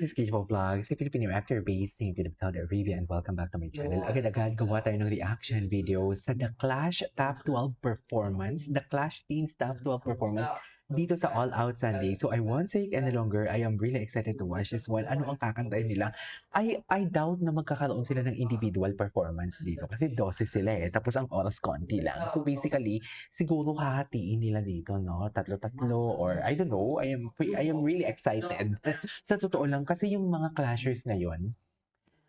is Keijo Vlogs, a Filipino actor based in Saudi Arabia, and welcome back to my channel. Agad-agad gawa tayo ng reaction video sa The Clash Top 12 Performance, The Clash Team's Top 12 Performance dito sa All Out Sunday. So I won't say it any longer. I am really excited to watch this one. Ano ang kakantahin nila? I doubt na magkakaroon sila ng individual performance dito kasi 12 sila eh. Tapos ang oras konti lang. So basically, siguro hahatiin nila dito, no? Tatlo-tatlo or I don't know. I am really excited. Sa totoo lang, kasi yung mga clashers ngayon,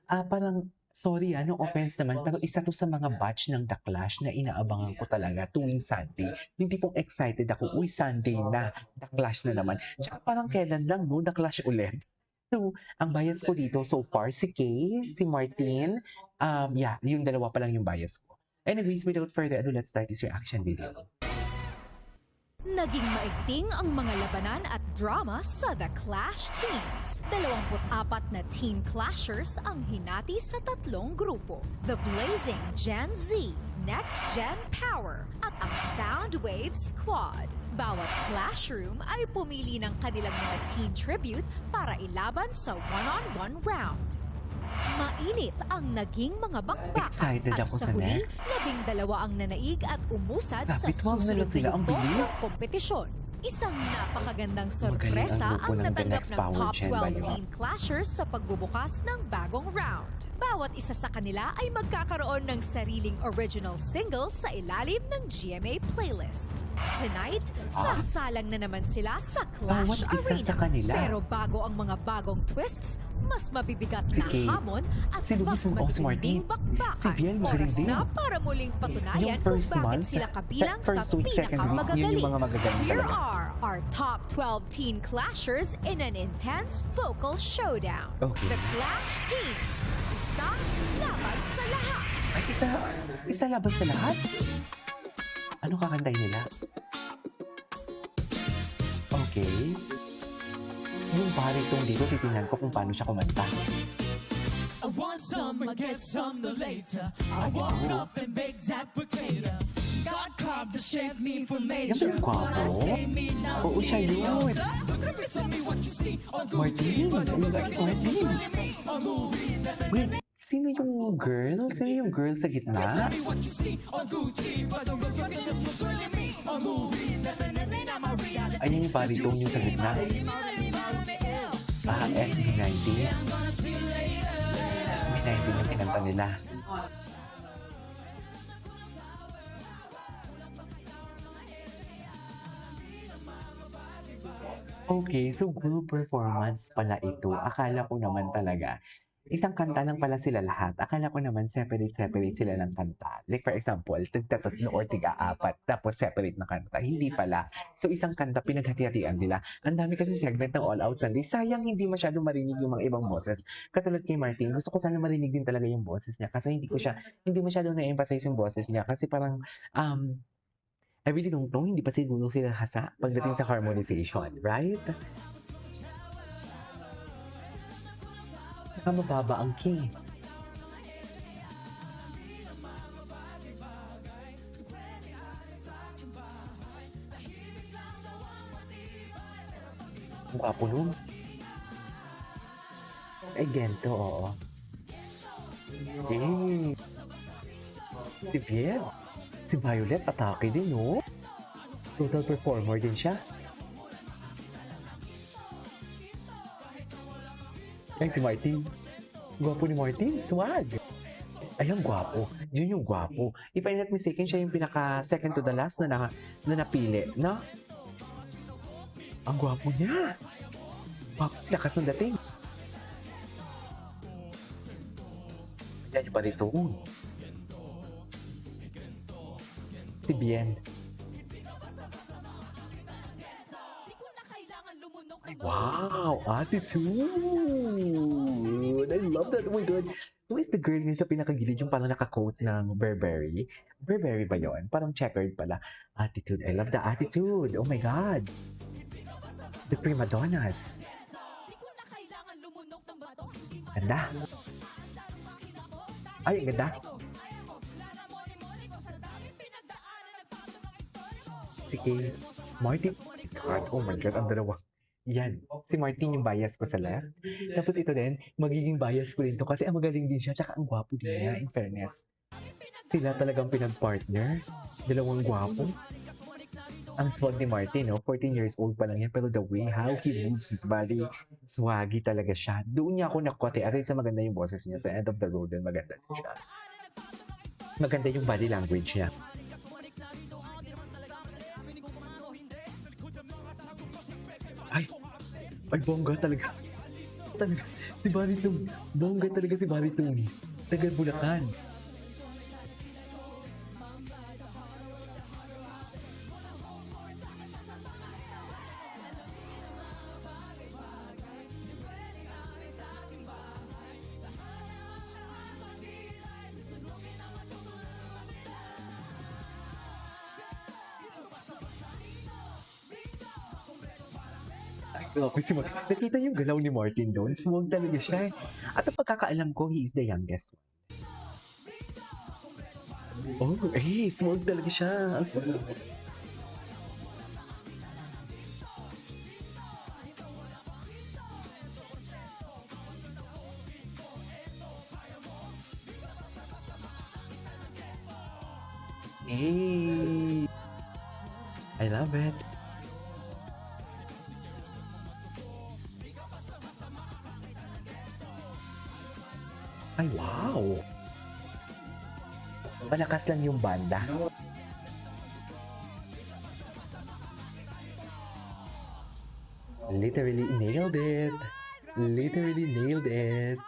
parang, sorry no offense naman, pero isa to sa mga batch ng The Clash na inaabangan ko talaga tuwing Sunday. Hindi pong excited ako, uy, Sunday na, The Clash na naman. Tsaka parang kailan lang, no, The Clash ulit. So, ang bias ko dito so far, si Kay, si Martin, yung dalawa pa lang yung bias ko. Anyways, without further ado, let's start this reaction video. Naging maigting ang mga labanan at drama sa The Clash Teams. 24 na Team Clashers ang hinati sa tatlong grupo. The Blazing Gen Z, Next Gen Power, at ang Soundwave Squad. Bawat clashroom ay pumili ng kanilang mga team tribute para ilaban sa one-on-one round. Mainit ang naging mga bakbakan Excited at ako sa sa huli, next. 12 ang nanaig at umusad sa Bakit wag na susunod lang sila? na Ang yugto bilis. ng kompetisyon. Isang napakagandang Magaling sorpresa ang grupo ang ng The natanggap Next ng Power top Gen ba 12 yun? team clashers sa pagbubukas ng bagong round. Bawat isa sa kanila ay magkakaroon ng sariling original single sa ilalim ng GMA playlist. Tonight, sasalang na naman sila sa Clash Bawat isa Arena. sa kanila. Pero bago ang mga bagong twists, mas mabibigat Si na Kay, hamon at si Luis mas Mong Martin, matinding bakbakan. si Biel magaling Oras din. na para muling patunayan Yung kung first bakit month, sila kabilang sa first week, second week, yun pinakamagagaling. yung mga magagaling Here talaga. are our top 12 teen clashers in an intense vocal showdown. Okay. The Clash Teams, isa laban sa lahat. Ay, isa laban sa lahat? Ano kakantay nila? Okay. Yung baritong dito, titingnan ko kung paano siya kumanta. I want some, I get some the later. I woke up and baked that potato. God carved the shape me for major. Yan ba But I yung stay me now. Oo, siya yun. Tell me what you see on Martin, Martin. a movie. Wait, sino yung girl? Sino yung girl sa gitna? Tell me what you see on Gucci. But the recognition was really me a movie. Definitely not my reality. Ayun yung baritong yung sa gitna. SB19. SB19 yung kinanta nila. Okay, so group performance pala ito. Akala ko naman talaga, isang kanta lang pala sila lahat. Akala ko naman separate sila ng kanta. Like for example, tig-tatlo or tiga-apat, tapos separate na kanta. Hindi pala. So isang kanta, pinaghati-hatian nila. Ang dami kasi segment ng All Out Sunday. Sayang hindi masyado marinig yung mga ibang boses. Katulad kay Martin, gusto ko sana marinig din talaga yung boses niya. Kasi hindi masyado na-emphasize yung boses niya. Kasi parang, I really don't know, hindi pa siguro sila hasa pagdating sa harmonization, right? Mababa ang key. Ang gwapo nun. Ay, gento, oo. Yay! Si Biel. Si Violet, atake din, no? Total performer din siya. Ay, si Martin. Gwapo ni Martin. Swag. Ay, ang gwapo. Yun yung gwapo. If I'm not mistaken, siya yung pinaka second to the last na napili, no? Ang gwapo niya. Lakas ng dating. Yan yung barito. Si Bien. Wow! Attitude! I love that. Oh my God. Who is the girl ngayon sa pinakagilid yung parang naka-coat ng Burberry? Burberry ba yun? Parang checkered pala. Attitude. I love the attitude. Oh my God. The prima donnas. Ganda. Ay, ang ganda. Si Kay. Martin. God, oh my God, ang dalawa. Yan. Si Martin yung bias ko sa left. Tapos ito din, magiging bias ko rin to kasi ang magaling din siya tsaka ang gwapo din niya, in fairness. Sila talagang pinag-partner. Dalawang gwapo. Ang swag ni Martin, no? 14 years old pa lang yan, pero the way how he moves his body, swaggy talaga siya. Doon niya ako nakote. Aside sa maganda yung boses niya, sa End of the Road din, maganda din siya. Maganda yung body language niya. Ay, bongga talaga. Talaga. Si Baritone. Bongga talaga si Baritone. Tagal Bulacan. Grabe si Martin. Nakita yung galaw ni Martin doon. Swag talaga siya. At ang pagkakaalam ko, he is the youngest one. Oh, swag talaga siya. Hey! I love it. Ay, wow! Malakas lang yung banda. Literally nailed it. Literally nailed it.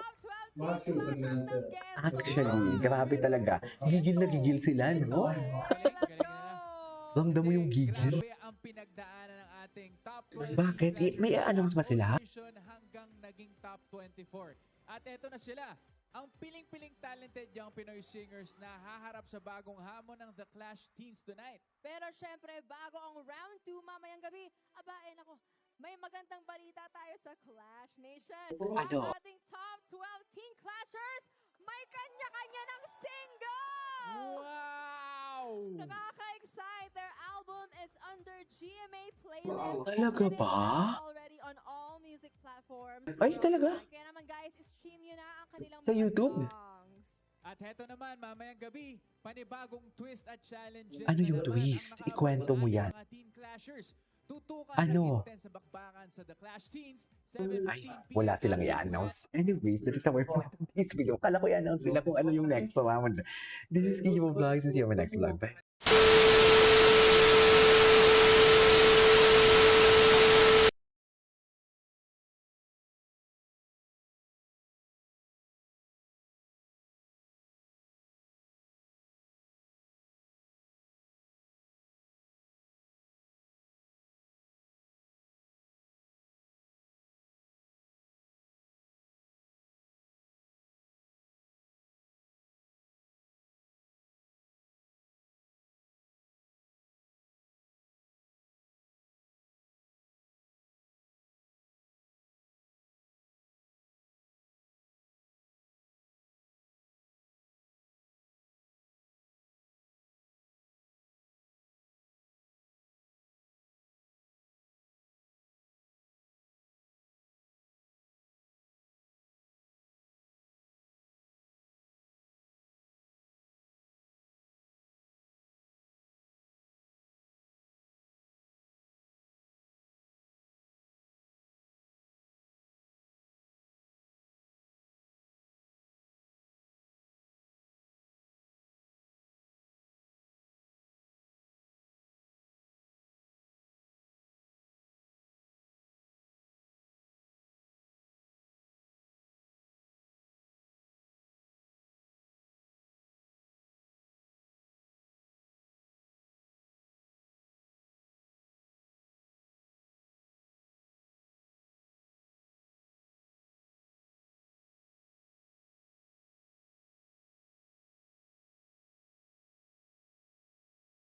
Actually, grabe talaga. Gigil na gigil sila, no? Ramdam mo yung gigil. Ang pinagdaanan ng ating top 20 Bakit? May announce ba sila? hanggang naging top 24. At eto na sila, ang piling-piling talented young Pinoy singers na haharap sa bagong hamon ng The Clash Teens tonight. Pero syempre, bago ang round 2 mamayang gabi, nako, may magandang balita tayo sa Clash Nation. Ano? Ang ating top 12 teen clashers, may kanya-kanya ng single! Wow! Nakaka-excite! Their album is under GMA playlist. Talaga and it's ba? already on all music platforms. Ay, talaga? Kaya naman guys, stream nyo na ang kanilang Sa mga YouTube? songs. At heto naman, mamayang gabi, panibagong twist at challenges. Ano na yung naman twist? ang Ikwento mo yan. mga teen clashers. Tutukan Ano? ng intense sa bakbakan sa The Clash Teens, 7:15 Ay, wala silang i-announce. Anyways, dito sa Work Point of this video, kala ko i-announce sila kung ano yung next. So, this is Kiyo Vlogs. See you on my next vlog. Bye!